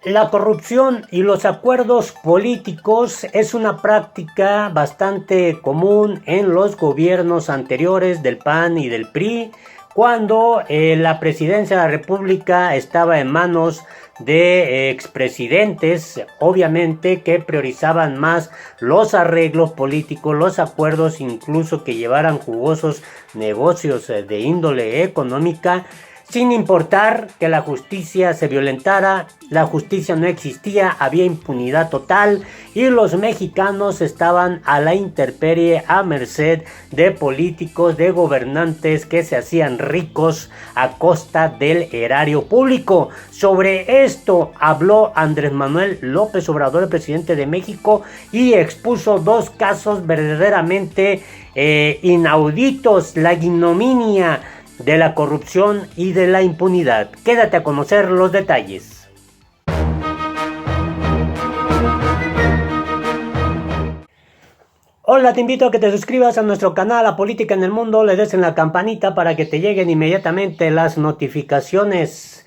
La corrupción y los acuerdos políticos es una práctica bastante común en los gobiernos anteriores del PAN y del PRI, cuando la presidencia de la República estaba en manos de expresidentes, obviamente que priorizaban más los arreglos políticos, los acuerdos, incluso que llevaran jugosos negocios de índole económica, sin importar que la justicia se violentara. La justicia no existía, había impunidad total y los mexicanos estaban a la intemperie, a merced de políticos, de gobernantes que se hacían ricos a costa del erario público. Sobre esto habló Andrés Manuel López Obrador, el presidente de México, y expuso dos casos verdaderamente inauditos: la ignominia de la corrupción y de la impunidad. Quédate a conocer los detalles. Hola, te invito a que te suscribas a nuestro canal La Política en el Mundo, le des en la campanita para que te lleguen inmediatamente las notificaciones.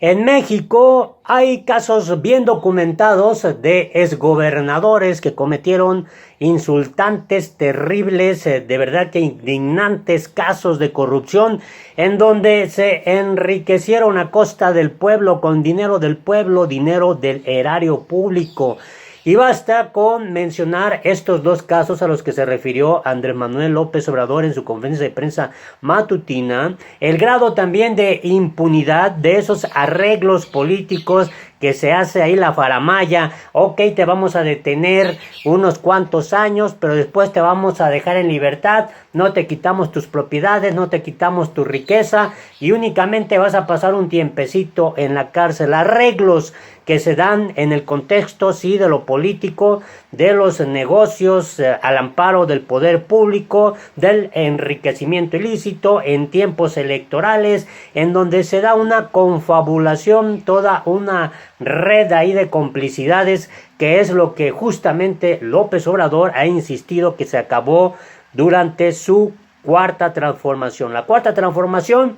En México hay casos bien documentados de exgobernadores que cometieron insultantes, terribles, de verdad que indignantes casos de corrupción, en donde se enriquecieron a costa del pueblo, con dinero del pueblo, dinero del erario público. Y basta con mencionar estos dos casos a los que se refirió Andrés Manuel López Obrador en su conferencia de prensa matutina, el grado también de impunidad de esos arreglos políticos que se hace ahí la faramalla. Ok, te vamos a detener unos cuantos años, pero después te vamos a dejar en libertad, no te quitamos tus propiedades, no te quitamos tu riqueza y únicamente vas a pasar un tiempecito en la cárcel. Arreglos que se dan en el contexto, sí, de lo político, de los negocios al amparo del poder público, del enriquecimiento ilícito en tiempos electorales, en donde se da una confabulación, toda una red ahí de complicidades, que es lo que justamente López Obrador ha insistido que se acabó durante su cuarta transformación. La cuarta transformación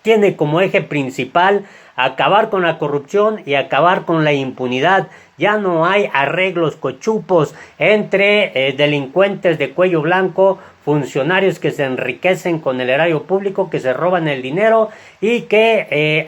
tiene como eje principal acabar con la corrupción y acabar con la impunidad. Ya no hay arreglos cochupos entre delincuentes de cuello blanco, funcionarios que se enriquecen con el erario público, que se roban el dinero y que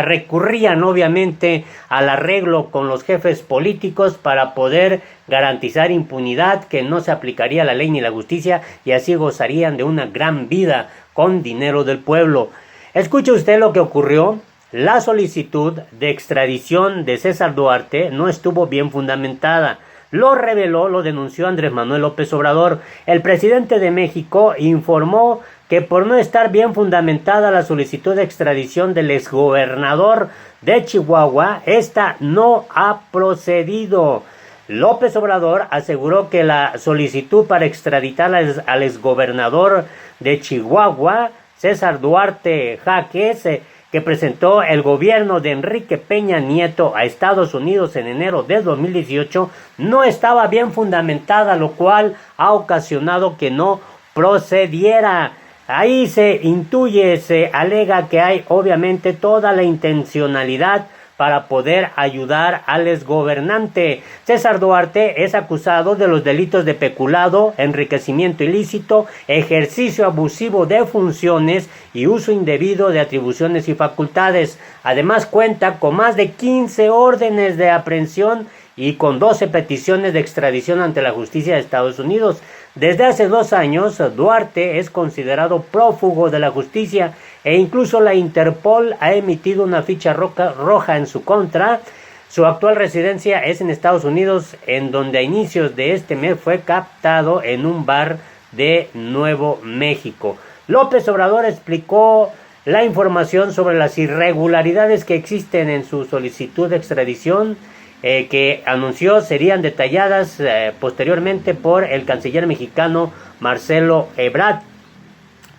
recurrían obviamente al arreglo con los jefes políticos para poder garantizar impunidad, que no se aplicaría la ley ni la justicia y así gozarían de una gran vida con dinero del pueblo. Escuche usted lo que ocurrió. La solicitud de extradición de César Duarte no estuvo bien fundamentada. Lo reveló, lo denunció Andrés Manuel López Obrador. El presidente de México informó que por no estar bien fundamentada la solicitud de extradición del exgobernador de Chihuahua, esta no ha procedido. López Obrador aseguró que la solicitud para extraditar al exgobernador de Chihuahua, César Duarte Jaques, que presentó el gobierno de Enrique Peña Nieto a Estados Unidos en enero de 2018, no estaba bien fundamentada, lo cual ha ocasionado que no procediera. Ahí se intuye, se alega que hay obviamente toda la intencionalidad para poder ayudar al exgobernante. César Duarte es acusado de los delitos de peculado, enriquecimiento ilícito, ejercicio abusivo de funciones y uso indebido de atribuciones y facultades. Además cuenta con más de 15 órdenes de aprehensión y con 12 peticiones de extradición ante la justicia de Estados Unidos. Desde hace 2 años, Duarte es considerado prófugo de la justicia e incluso la Interpol ha emitido una ficha roja en su contra. Su actual residencia es en Estados Unidos, en donde a inicios de este mes fue captado en un bar de Nuevo México. López Obrador explicó la información sobre las irregularidades que existen en su solicitud de extradición, que anunció serían detalladas posteriormente por el canciller mexicano Marcelo Ebrard.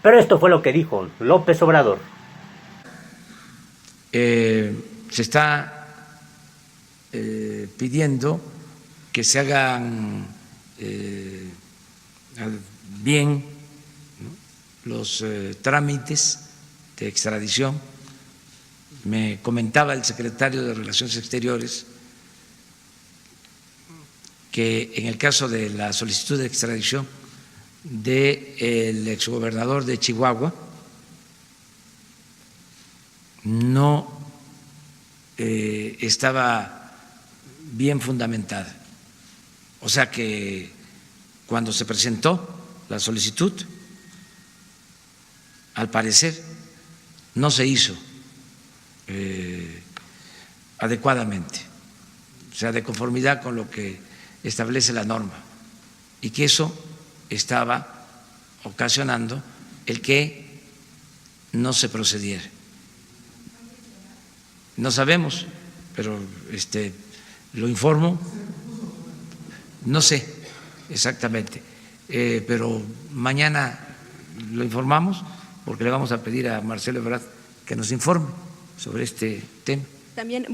Pero esto fue lo que dijo López Obrador. Se está pidiendo que se hagan bien, ¿no?, los trámites de extradición me comentaba el secretario de Relaciones Exteriores que en el caso de la solicitud de extradición del exgobernador de Chihuahua no estaba bien fundamentada. O sea que cuando se presentó la solicitud, al parecer no se hizo adecuadamente, o sea, de conformidad con lo que establece la norma, y que eso estaba ocasionando el que no se procediera. No sabemos, pero lo informo, no sé exactamente, pero mañana lo informamos porque le vamos a pedir a Marcelo Ebrard que nos informe sobre este tema. También,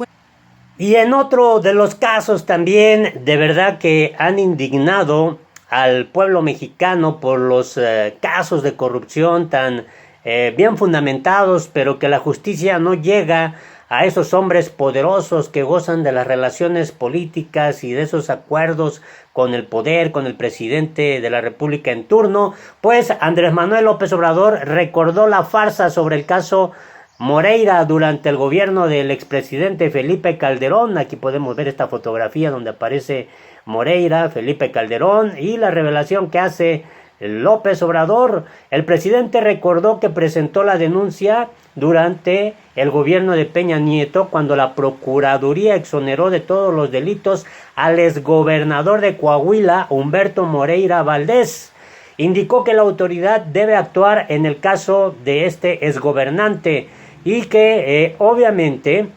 Y en otro de los casos también, de verdad que han indignado al pueblo mexicano por los casos de corrupción tan bien fundamentados, pero que la justicia no llega a esos hombres poderosos que gozan de las relaciones políticas y de esos acuerdos con el poder, con el presidente de la República en turno, pues Andrés Manuel López Obrador recordó la farsa sobre el caso Moreira durante el gobierno del expresidente Felipe Calderón. Aquí podemos ver esta fotografía donde aparece Moreira, Felipe Calderón, y la revelación que hace López Obrador. El presidente recordó que presentó la denuncia durante el gobierno de Peña Nieto, cuando la Procuraduría exoneró de todos los delitos al exgobernador de Coahuila, Humberto Moreira Valdés. Indicó que la autoridad debe actuar en el caso de este exgobernante y que obviamente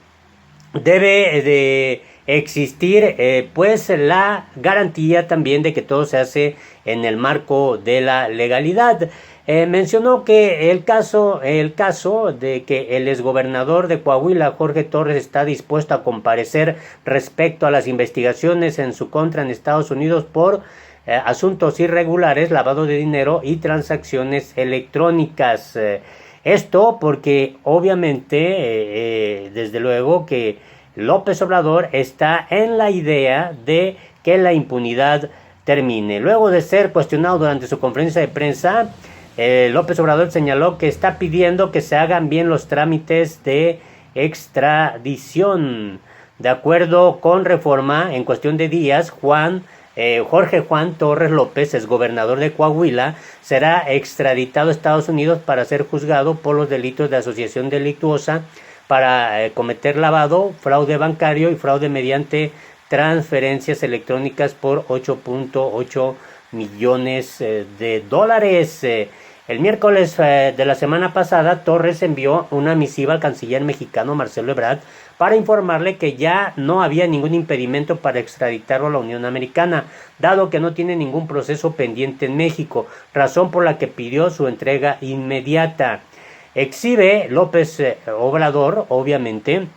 debe de existir pues la garantía también de que todo se hace en el marco de la legalidad. Mencionó que el caso de que el exgobernador de Coahuila, Jorge Torres, está dispuesto a comparecer respecto a las investigaciones en su contra en Estados Unidos por asuntos irregulares, lavado de dinero y transacciones electrónicas. Esto porque obviamente, desde luego que López Obrador está en la idea de que la impunidad termine. Luego de ser cuestionado durante su conferencia de prensa, López Obrador señaló que está pidiendo que se hagan bien los trámites de extradición. De acuerdo con Reforma, en cuestión de días, Jorge Juan Torres López, exgobernador de Coahuila, será extraditado a Estados Unidos para ser juzgado por los delitos de asociación delictuosa para cometer lavado, fraude bancario y fraude mediante transferencias electrónicas por 8.8 millones de dólares. El miércoles de la semana pasada, Torres envió una misiva al canciller mexicano Marcelo Ebrard para informarle que ya no había ningún impedimento para extraditarlo a la Unión Americana, dado que no tiene ningún proceso pendiente en México, razón por la que pidió su entrega inmediata. Exhibe López Obrador, obviamente,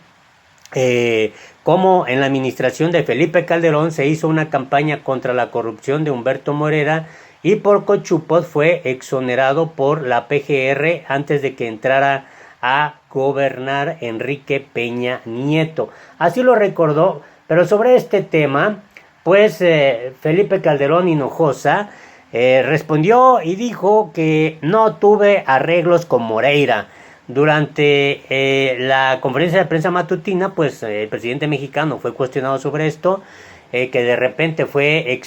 como en la administración de Felipe Calderón se hizo una campaña contra la corrupción de Humberto Moreira y por cochupos fue exonerado por la PGR antes de que entrara a gobernar Enrique Peña Nieto. Así lo recordó, pero sobre este tema, pues Felipe Calderón Hinojosa respondió y dijo que no tuve arreglos con Moreira. Durante la conferencia de prensa matutina, pues el presidente mexicano fue cuestionado sobre esto, que de repente fue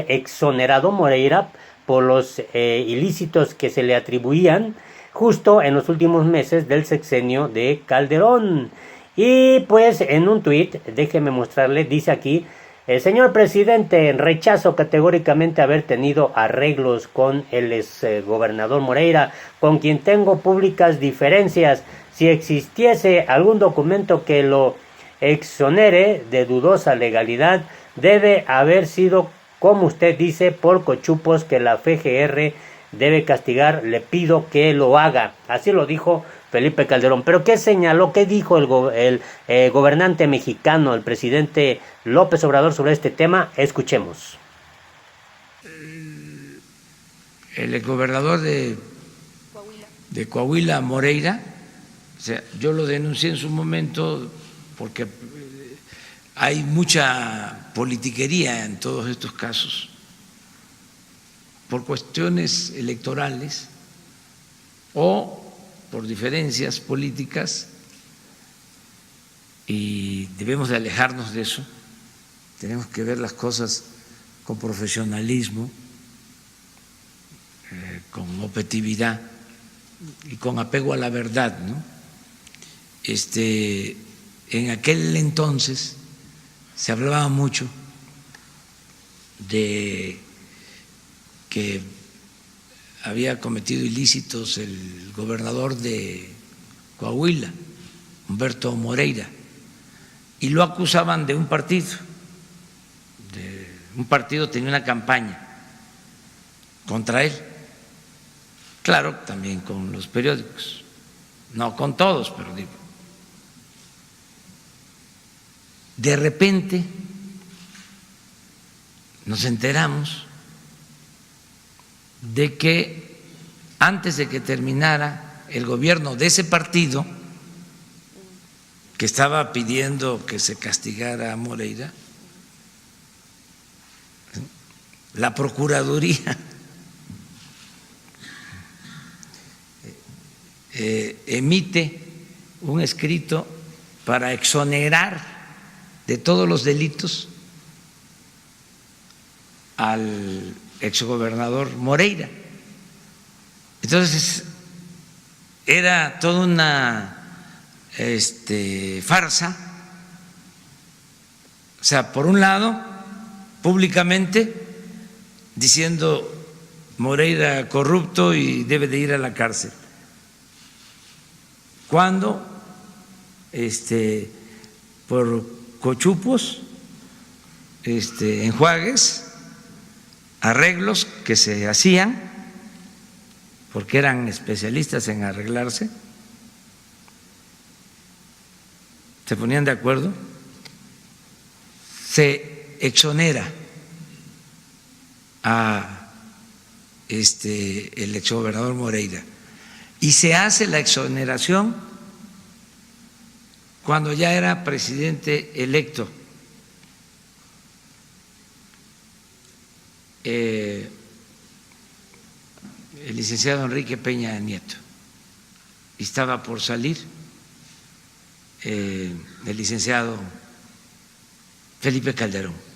exonerado Moreira por los ilícitos que se le atribuían justo en los últimos meses del sexenio de Calderón. Y pues en un tuit, déjeme mostrarle, dice aquí: señor presidente, rechazo categóricamente haber tenido arreglos con el exgobernador Moreira, con quien tengo públicas diferencias. Si existiese algún documento que lo exonere de dudosa legalidad, debe haber sido, como usted dice, por cochupos que la FGR debe castigar. Le pido que lo haga. Así lo dijo Felipe Calderón. Pero ¿qué señaló? ¿Qué dijo el gobernante mexicano, el presidente López Obrador, sobre este tema? Escuchemos. El exgobernador de Coahuila, Moreira, sea, yo lo denuncié en su momento porque hay mucha politiquería en todos estos casos por cuestiones electorales o por diferencias políticas, y debemos de alejarnos de eso. Tenemos que ver las cosas con profesionalismo, con objetividad y con apego a la verdad, ¿no? En aquel entonces se hablaba mucho de que había cometido ilícitos el gobernador de Coahuila, Humberto Moreira, y lo acusaban de un partido. Un partido tenía una campaña contra él, claro, también con los periódicos, no con todos, pero digo, de repente nos enteramos de que antes de que terminara el gobierno de ese partido, que estaba pidiendo que se castigara a Moreira, la Procuraduría emite un escrito para exonerar de todos los delitos al exgobernador Moreira. Entonces era toda una farsa. O sea, por un lado, públicamente diciendo Moreira corrupto y debe de ir a la cárcel, cuando por cochupos, enjuagues, arreglos que se hacían, porque eran especialistas en arreglarse, se ponían de acuerdo, se exonera a el exgobernador Moreira, y se hace la exoneración cuando ya era presidente electo el licenciado Enrique Peña Nieto, y estaba por salir el licenciado Felipe Calderón.